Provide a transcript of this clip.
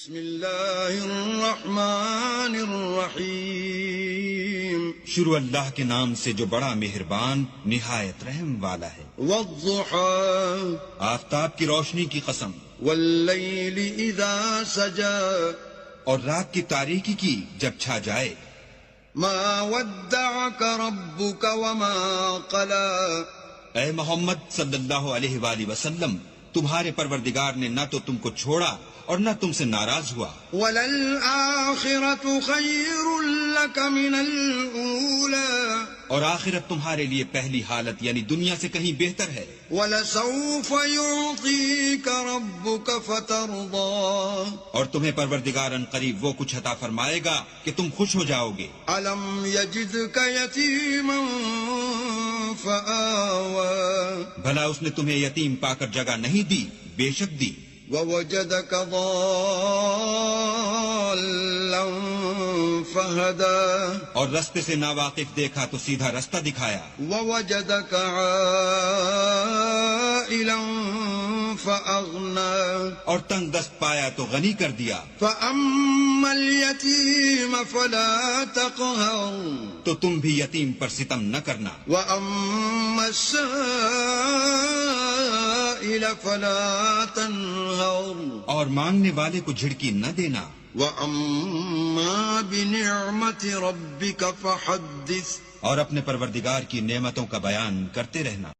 بسم اللہ الرحمن الرحیم شروع اللہ کے نام سے جو بڑا مہربان نہایت رحم والا ہے۔ والضحى آفتاب کی روشنی کی قسم، واللیل اذا سجا اور رات کی تاریکی کی جب چھا جائے۔ ما ودعك ربك وما قلى اے محمد صلی اللہ علیہ وآلہ وسلم، تمہارے پروردگار نے نہ تو تم کو چھوڑا اور نہ تم سے ناراض ہوا۔ وَلَلْآخِرَةُ خَيْرٌ لَكَ مِنَ الْأُولَى اور آخرت تمہارے لیے پہلی حالت یعنی دنیا سے کہیں بہتر ہے۔ وَلَسَوْفَ يُعْطِيكَ رَبُّكَ فَتَرْضَى اور تمہیں پروردگار ان قریب وہ کچھ عطا فرمائے گا کہ تم خوش ہو جاؤ گے۔ أَلَمْ يَجِدْكَ يَتِيمًا فَآوَى بھلا اس نے تمہیں یتیم پا کر جگہ نہیں دی؟ بے شک دی۔ وَوَجَدَكَ ضَالًّا فَهَدَى اور رستے سے ناواقف دیکھا تو سیدھا رستہ دکھایا۔ وَوَجَدَكَ عَائِلًا فَأَغْنَى اور تنگ دست پایا تو غنی کر دیا۔ فَأَمَّا الْيَتِيمَ فَلَا تَقْهَرْ تو تم بھی یتیم پر ستم نہ کرنا۔ وَأَمَّا السَّائِلَ فَلَا تَنْهَرْ اور مانگنے والے کو جھڑکی نہ دینا۔ وَأَمَّا بِنِعْمَةِ رَبِّكَ فَحَدِّثْ اور اپنے پروردگار کی نعمتوں کا بیان کرتے رہنا۔